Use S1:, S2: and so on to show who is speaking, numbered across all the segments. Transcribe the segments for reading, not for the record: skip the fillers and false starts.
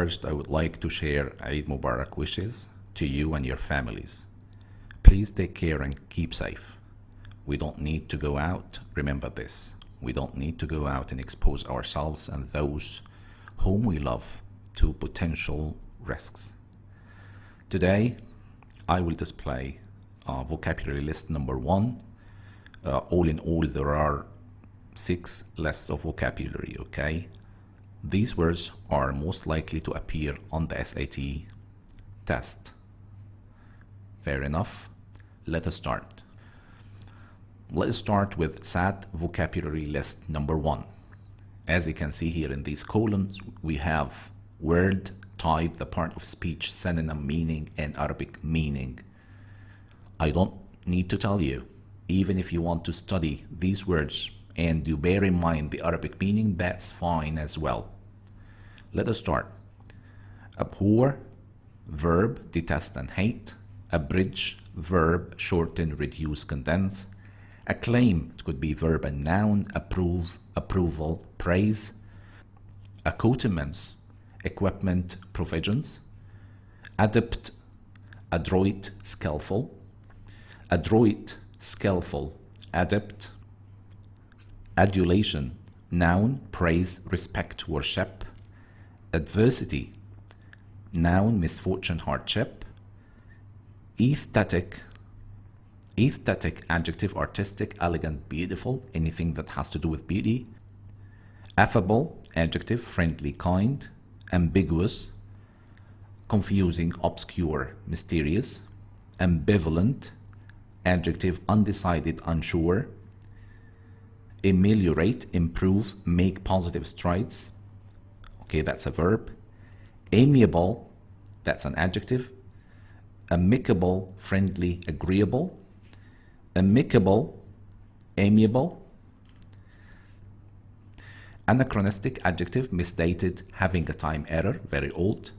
S1: First, I would like to share Eid Mubarak wishes to you and your families. Please take care and keep safe. We don't need to go out, remember this. We don't need to go out and expose ourselves and those whom we love to potential risks. Today, I will display vocabulary list number 1. All in all, there are 6 lists of vocabulary, okay? These words are most likely to appear on the SAT test. Fair enough. Let us start. Let's start with SAT vocabulary list number 1. As you can see here in these columns, we have word, type, the part of speech, synonym meaning, and Arabic meaning. I don't need to tell you, even if you want to study these words and you bear in mind the Arabic meaning, that's fine as well. Let us start. Abhor, verb, detest and hate. Abridge, verb, shorten, reduce, condense. Acclaim, it could be verb and noun. Approve, approval, praise. Accoutrements, equipment, provisions. Adept, adroit, skillful. Adroit, skillful, adept. Adulation, noun, praise, respect, worship. Adversity, noun, misfortune, hardship. Aesthetic, adjective, artistic, elegant, beautiful, anything that has to do with beauty. Affable, adjective, friendly, kind. Ambiguous, confusing, obscure, mysterious. Ambivalent, adjective, undecided, unsure. Ameliorate, improve, make positive strides. Okay, that's a verb. Amiable, that's an adjective. Amicable, friendly, agreeable. Amicable, amiable. Anachronistic, adjective, misdated, having a time error, very old.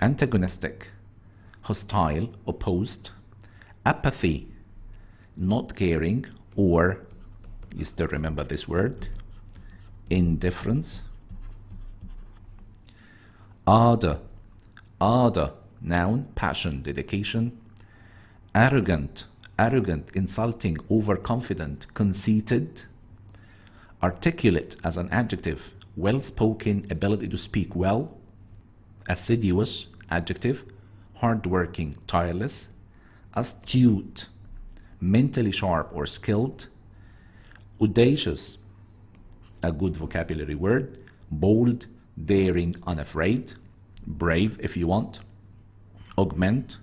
S1: Antagonistic, hostile, opposed. Apathy, not caring, or, you still remember this word, indifference. Ardor, noun, passion, dedication. Arrogant, insulting, overconfident, conceited. Articulate as an adjective, well-spoken, ability to speak well. Assiduous, adjective, hardworking, tireless. Astute, mentally sharp or skilled. Audacious, a good vocabulary word. Bold, daring, unafraid. Brave if you want. Augment,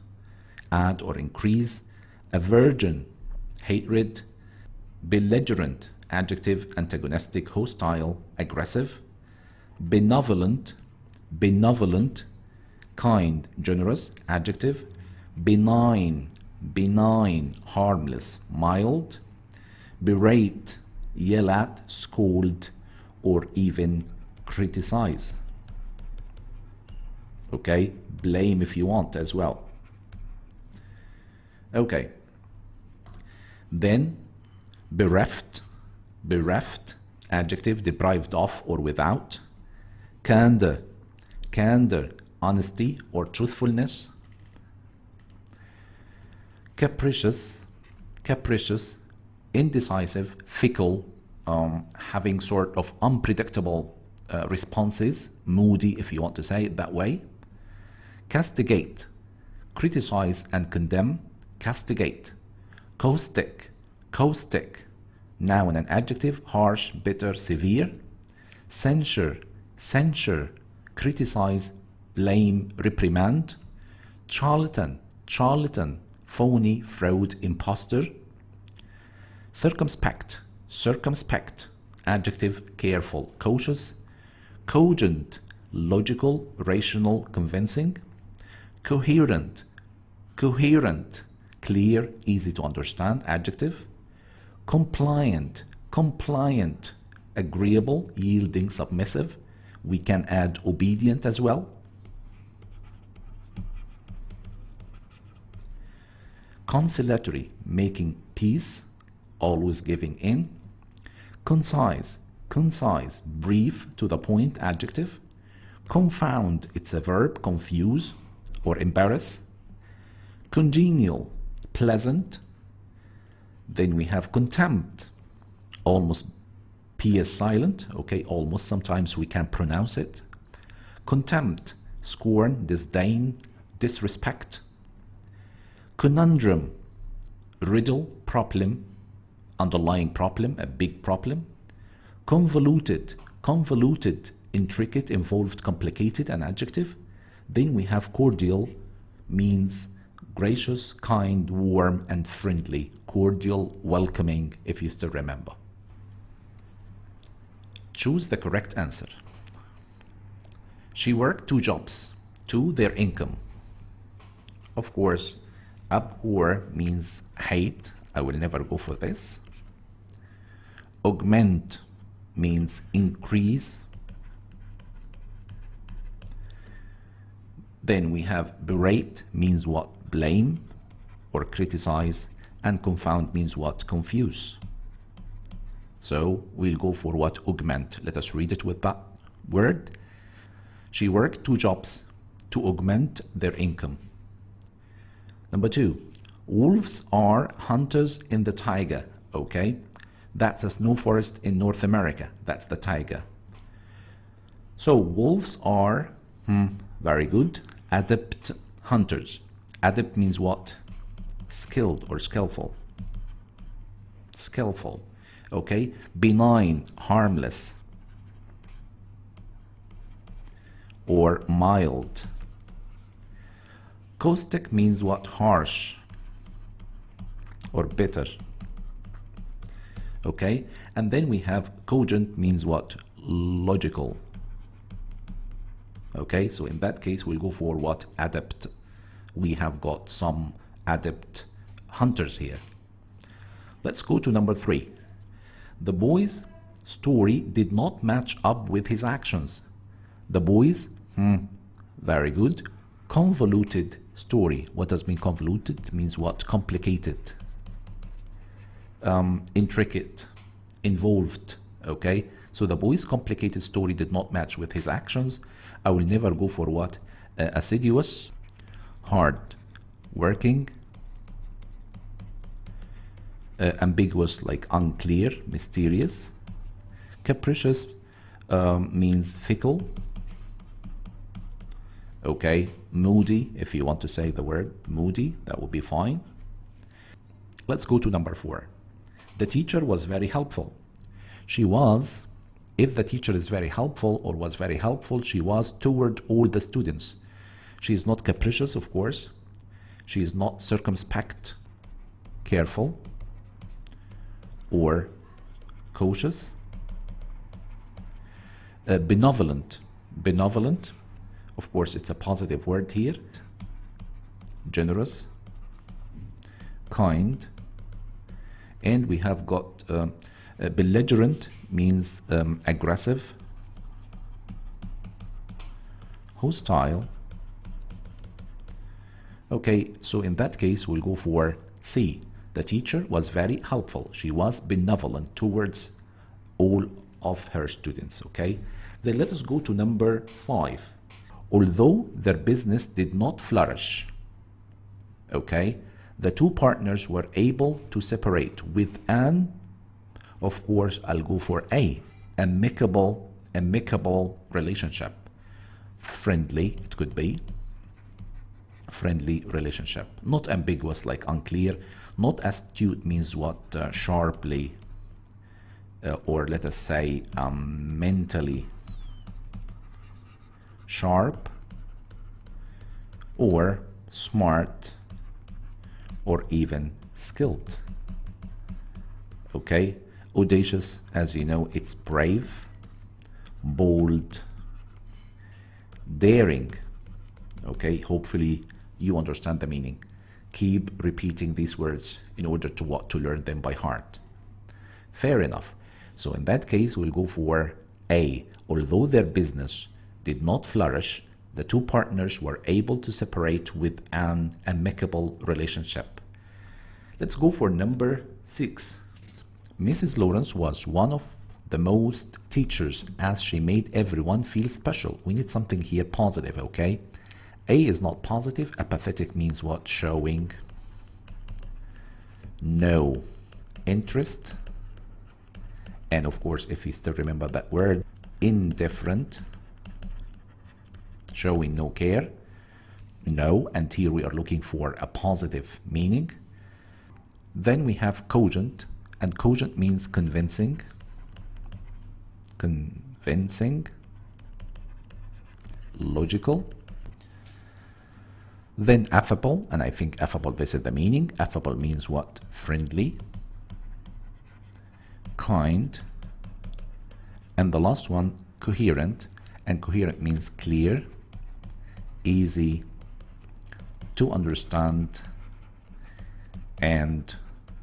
S1: add or increase. A virgin, hatred. Belligerent, adjective, antagonistic, hostile, aggressive. Benevolent, kind, generous, adjective. Benign, harmless, mild. Berate, yell at, scold, or even criticize. Okay, blame if you want as well. Okay, then bereft, adjective, deprived of or without. Candor, honesty or truthfulness. Capricious, indecisive, fickle, having sort of unpredictable responses, moody if you want to say it that way. Castigate, criticize and condemn. Castigate. Caustic, noun and adjective, harsh, bitter, severe. Censure, criticize, blame, reprimand. Charlatan, phony, fraud, impostor. Circumspect, adjective, careful, cautious. Cogent, logical, rational, convincing. Coherent, clear, easy to understand, adjective. Compliant, agreeable, yielding, submissive. We can add obedient as well. Conciliatory, making peace, always giving in. Concise, brief, to the point, adjective. Confound, it's a verb, confuse or embarrass. Congenial, pleasant. Then we have contempt, almost P is silent, okay, almost, sometimes we can't pronounce it. Contempt, scorn, disdain, disrespect. Conundrum, riddle, problem, underlying problem, a big problem. Convoluted, convoluted, intricate, involved, complicated, an adjective. Then we have cordial, means gracious, kind, warm, and friendly. Cordial, welcoming, if you still remember. Choose the correct answer. She worked 2 jobs, 2 their income. Of course, abhor means hate. I will never go for this. Augment means increase. Then we have berate, means what? Blame or criticize. And confound means what? Confuse. So we'll go for what? Augment. Let us read it with that word. She worked 2 jobs to augment their income. Number 2, wolves are hunters in the taiga. Okay, that's a snow forest in North America. That's the taiga. So wolves are, very good, adept hunters. Adept means what? Skilled or skillful. Skillful. Okay, benign, harmless, or mild. Caustic means what? Harsh or bitter. Okay, and then we have cogent, means what? Logical. Okay, so in that case we'll go for what? Adept. We have got some adept hunters here. Let's go to number 3. The boy's story did not match up with his actions. The boy's, very good, convoluted story. What does mean convoluted? It means what? Complicated, intricate, involved. Okay, so the boy's complicated story did not match with his actions. I will never go for what? Assiduous, hard working, ambiguous, like unclear, mysterious. Capricious means fickle. Okay, moody, if you want to say the word moody, that would be fine. Let's go to number 4. The teacher was very helpful. She was, if the teacher is very helpful or was very helpful, she was toward all the students. She is not capricious, of course. She is not circumspect, careful, or cautious. Benevolent. Benevolent, of course, it's a positive word here. Generous, kind, and we have got belligerent, means aggressive, hostile. Okay, so in that case we'll go for C. The teacher was very helpful. She was benevolent towards all of her students. Okay, then let us go to number 5. Although their business did not flourish, okay, the 2 partners were able to separate with an, of course, I'll go for A, amicable relationship. Friendly, it could be friendly relationship, not ambiguous like unclear. Not astute means what? Sharply, or let us say mentally sharp, or smart, or even skilled. Okay, audacious, as you know, it's brave, bold, daring. Okay, hopefully you understand the meaning. Keep repeating these words in order to what? To learn them by heart. Fair enough. So in that case, we'll go for A. Although their business did not flourish, the 2 partners were able to separate with an amicable relationship. Let's go for number 6. Mrs. Lawrence was one of the most teachers as she made everyone feel special. We need something here positive, okay? A is not positive. Apathetic means what? Showing no interest. And of course, if you still remember that word, indifferent, showing no care. No, and here we are looking for a positive meaning. Then we have cogent, and cogent means convincing. Convincing, logical. Then affable, and I think affable, this is the meaning. Affable means what? Friendly, kind. And the last one, coherent, and coherent means clear, easy to understand, and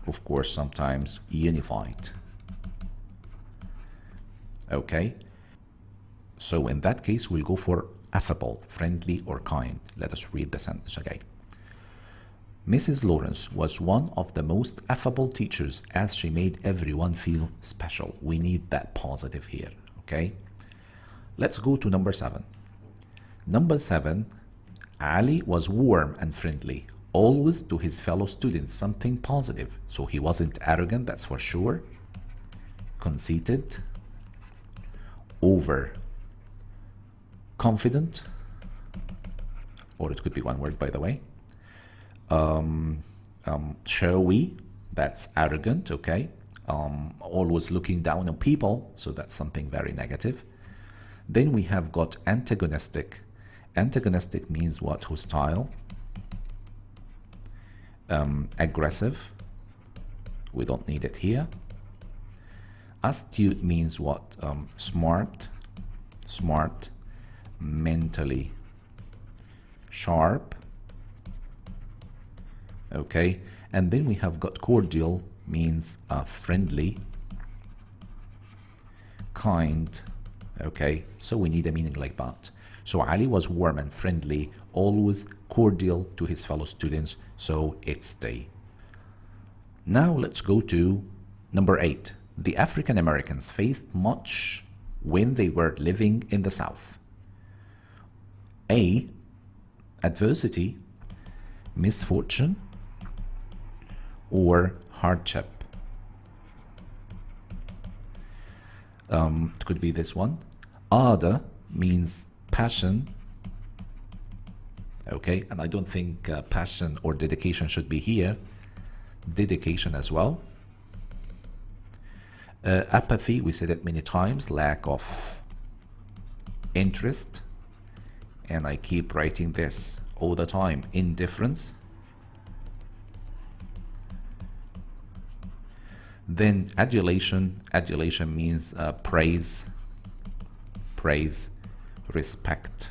S1: of course sometimes unified. Okay, so in that case we'll go for affable, friendly or kind. Let us read the sentence again. Mrs. Lawrence was one of the most affable teachers as she made everyone feel special. We need that positive here, okay? Let's go to number 7. Number 7, Ali was warm and friendly, always to his fellow students, something positive. So he wasn't arrogant, that's for sure. Conceited, over confident, or it could be one word, by the way. Showy, that's arrogant, okay. Always looking down on people, so that's something very negative. Then we have got antagonistic. Antagonistic means what? Hostile, aggressive. We don't need it here. Astute means what? Smart, mentally sharp. Okay, and then we have got cordial, means friendly, kind. Okay, so we need a meaning like that. So Ali was warm and friendly, always cordial to his fellow students, so it's D. Now let's go to number 8. The African Americans faced much when they were living in the South. A, adversity, misfortune, or hardship. It could be this one. Ada means passion. Okay, and I don't think passion or dedication should be here. Dedication as well. Apathy, we said it many times, lack of interest. And I keep writing this all the time. Indifference. Then adulation. Adulation means praise, respect,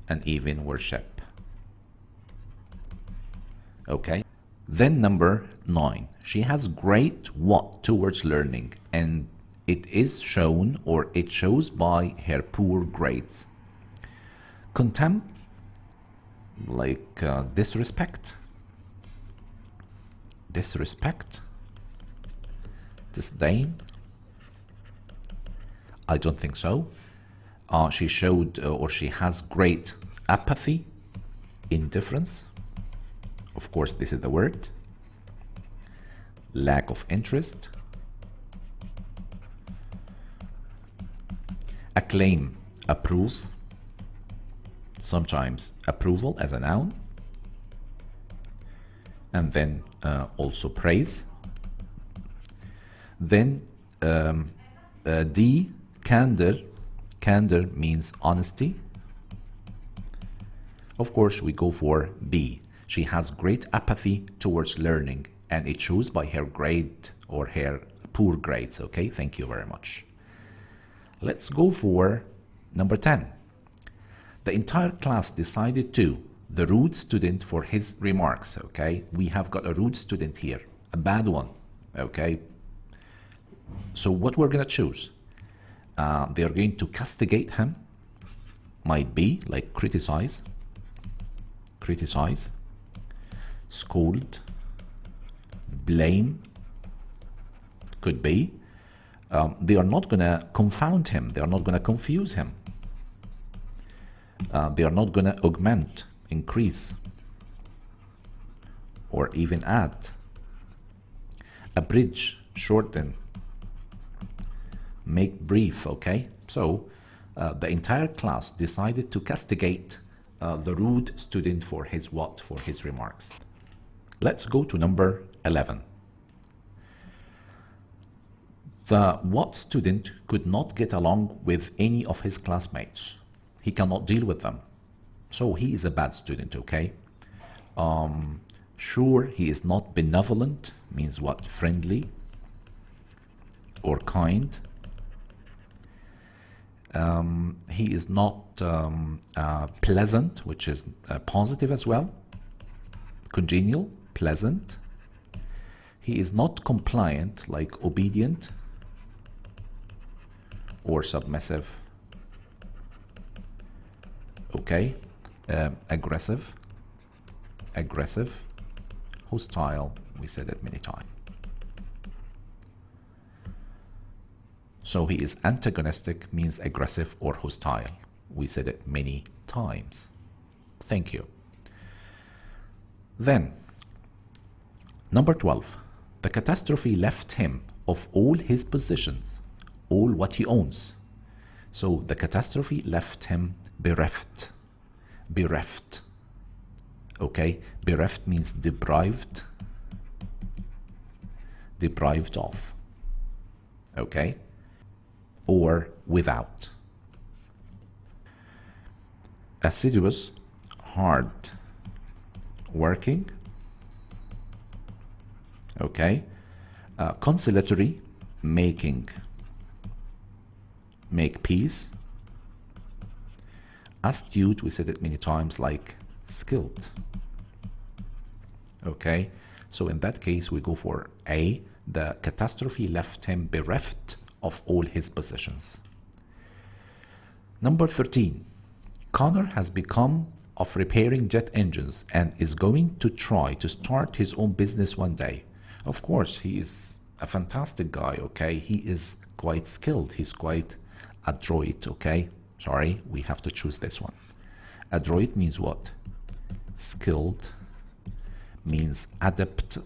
S1: and even worship. Okay. Then number 9. She has great what towards learning, and it is shown, or it shows by her poor grades. Contempt, like disrespect, disdain. I don't think so. She showed or she has great apathy, indifference. Of course, this is the word. Lack of interest. Acclaim, approve. Sometimes approval as a noun. And then also praise. Then D, candor. Candor means honesty. Of course, we go for B. She has great apathy towards learning, and it shows by her grade or her poor grades. Okay, thank you very much. Let's go for number 10. The entire class decided to the rude student for his remarks. Okay, we have got a rude student here, a bad one. Okay, so what we're gonna choose? They're going to castigate him. Might be like criticize, scold, blame. Could be They are not going to confound him. They are not going to confuse him. They are not going to augment, increase, or even add, abridge, shorten, make brief, okay? So the entire class decided to castigate the rude student for his what? For his remarks. Let's go to number 11. The what student could not get along with any of his classmates. He cannot deal with them. So he is a bad student, okay? Sure, he is not benevolent, means what? Friendly or kind. He is not pleasant, which is positive as well. Congenial, pleasant. He is not compliant, like obedient or submissive. Okay. Aggressive, hostile, we said it many times. So he is antagonistic, means aggressive or hostile. We said it many times. Thank you. Then, number 12. The catastrophe left him of all his possessions, all what he owns. So the catastrophe left him bereft. Bereft. Okay? Bereft means deprived. Deprived of. Okay? Or without. Assiduous, hard working. Okay. Conciliatory, make peace. Astute, we said it many times, like skilled. Okay. So in that case, we go for A. The catastrophe left him bereft of all his possessions. Number 13. Connor has become of repairing jet engines and is going to try to start his own business one day. Of course, he is a fantastic guy, okay? He is quite skilled. He's quite adroit, okay? Sorry, we have to choose this one. Adroit means what? Skilled means adept,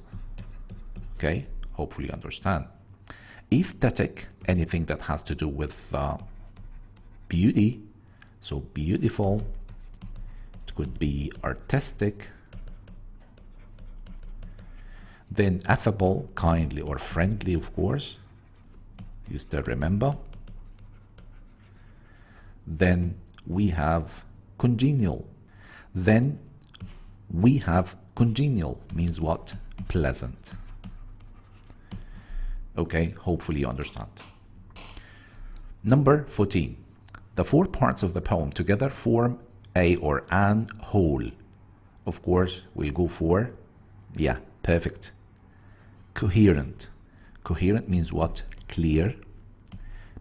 S1: okay? Hopefully you understand. Aesthetic, anything that has to do with beauty. So beautiful. It could be artistic. Then affable, kindly or friendly, of course. You still remember. Then we have congenial. Then we have congenial, means what? Pleasant. Okay, hopefully you understand. Number 14. The four parts of the poem together form a or an whole. Of course, we'll go for, yeah, perfect. Coherent. Coherent means what? Clear.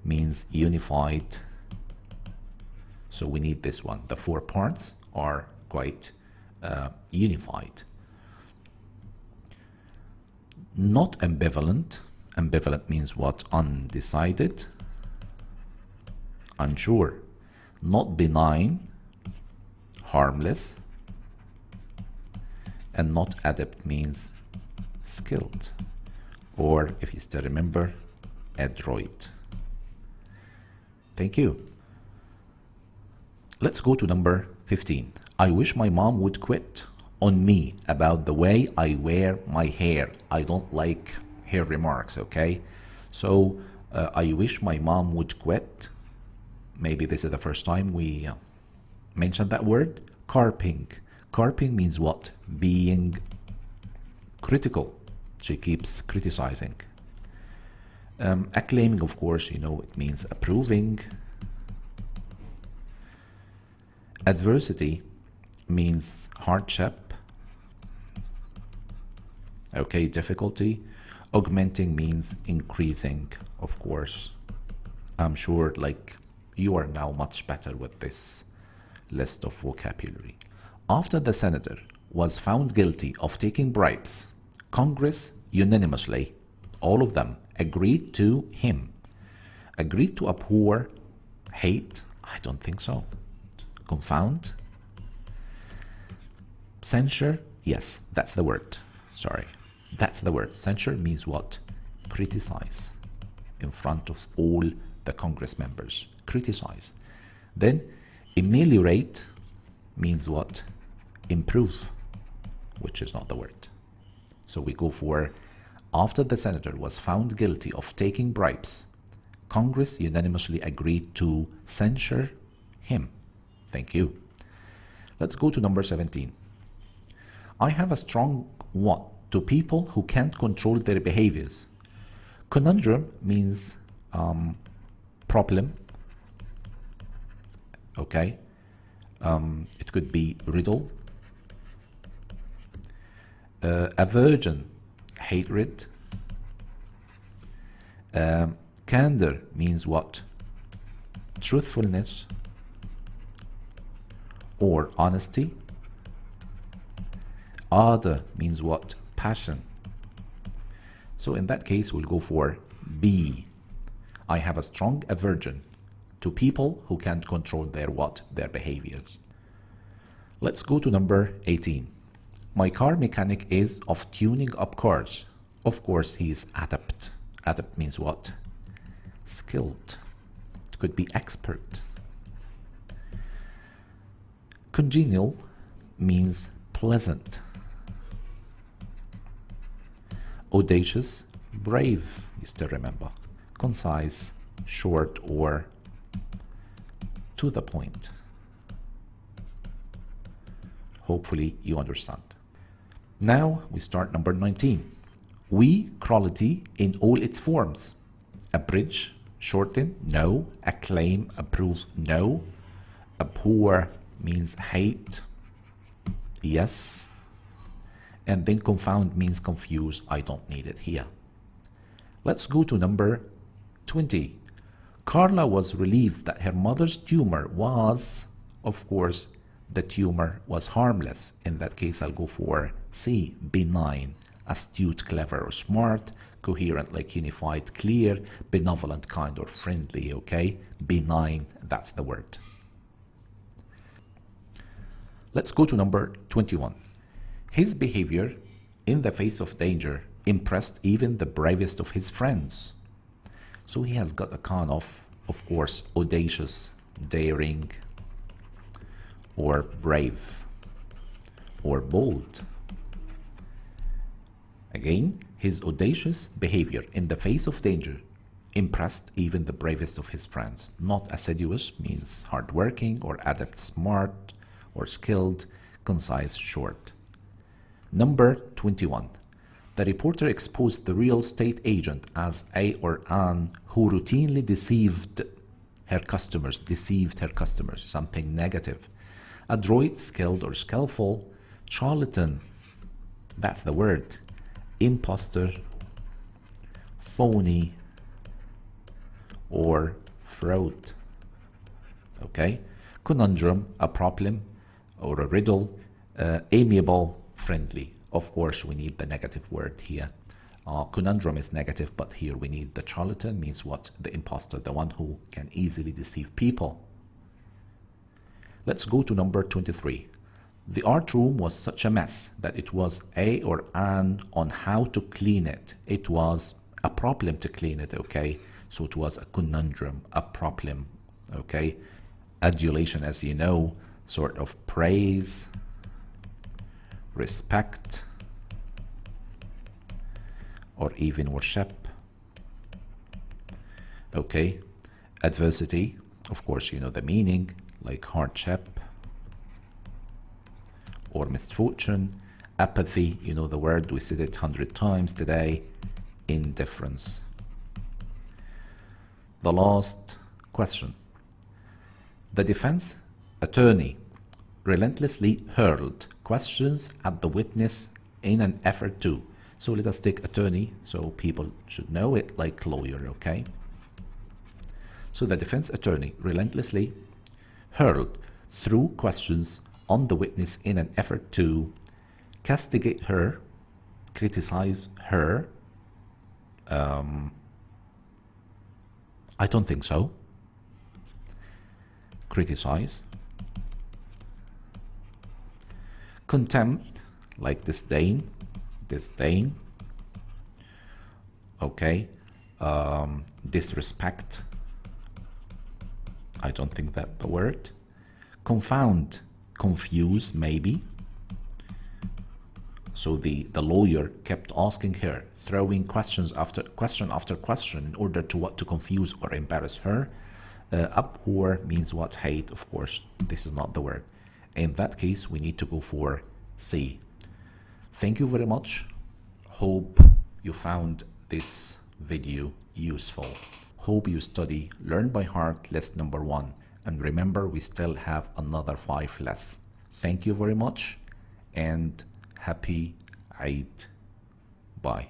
S1: Means unified. So we need this one. The four parts are quite unified. Not ambivalent. Ambivalent means what? Undecided. Unsure. Not benign. Harmless. And not adept means skilled. Or, if you still remember, adroit. Thank you. Let's go to number 15. I wish my mom would quit on me about the way I wear my hair. I don't like her remarks, okay? So, I wish my mom would quit. Maybe this is the first time we mentioned that word. Carping. Carping means what? Being critical. She keeps criticizing. Acclaiming, of course, you know, it means approving. Adversity means hardship. Okay, difficulty. Augmenting means increasing, of course. I'm sure, like, you are now much better with this list of vocabulary. After the senator was found guilty of taking bribes, Congress unanimously, all of them, agreed to him Agree to abhor, hate? I don't think so. Confound? Censure? Yes, that's the word. Sorry, that's the word. Censure means what? Criticize in front of all the Congress members. Criticize. Then ameliorate means what? Improve, which is not the word. So we go for, after the senator was found guilty of taking bribes, Congress unanimously agreed to censure him. Thank you. Let's go to number 17. I have a strong what to people who can't control their behaviors. Conundrum means problem. Okay. It could be riddle. Aversion, hatred. Candor means what? Truthfulness or honesty. Ardor means what? Passion. So in that case, we'll go for B. I have a strong aversion to people who can't control their what? Their behaviors. Let's go to number 18. My car mechanic is of tuning up cars. Of course, he is adept. Adept means what? Skilled. It could be expert. Congenial means pleasant. Audacious, brave, you still remember. Concise, short, or to the point. Hopefully you understand. Now we start number 19. We, quality in all its forms. Abridge, shorten, no. Acclaim, approve, no. Abhor means hate, yes. And then confound means confuse. I don't need it here. Let's go to number 20. Carla was relieved that her mother's tumor was, of course, the tumor was harmless. In that case, I'll go for C, benign, astute, clever, or smart, coherent, like unified, clear, benevolent, kind, or friendly, okay? Benign, that's the word. Let's go to number 21. His behavior in the face of danger impressed even the bravest of his friends. So he has got a kind of course, audacious, daring, or brave, or bold. Again, his audacious behavior in the face of danger impressed even the bravest of his friends. Not assiduous means hardworking, or adept, smart, or skilled, concise, short. Number 21. The reporter exposed the real estate agent as a or an who routinely deceived her customers, something negative. Adroit, skilled, or skillful. Charlatan, that's the word. Imposter, phony, or fraud. Okay? Conundrum, a problem or a riddle. Amiable, friendly. Of course, we need the negative word here. Conundrum is negative, but here we need the charlatan, means what? The imposter, the one who can easily deceive people. Let's go to number 23. The art room was such a mess that it was a or an on how to clean it. It was a problem to clean it, okay? So it was a conundrum, a problem, okay? Adulation, as you know, sort of praise, respect, or even worship. Okay, adversity, of course you know the meaning, like hardship or misfortune. Apathy, you know the word, we said it 100 times today. Indifference. The last question. The defense attorney relentlessly hurled questions at the witness in an effort to. So let us take attorney, so people should know it, like lawyer, okay? So the defense attorney relentlessly hurled through questions on the witness in an effort to castigate her, criticize her, I don't think so. Criticize. Contempt, like disdain. Disdain. Okay. Disrespect. I don't think that's the word. Confound. Confuse, maybe. So the lawyer kept asking her, throwing question after question in order to confuse or embarrass her. Abhor means what? Hate, of course. This is not the word. In that case, we need to go for C. Thank you very much. Hope you found this video useful. Hope you study Learn by Heart list number 1. And remember, we still have another 5 lists. Thank you very much and happy Eid. Bye.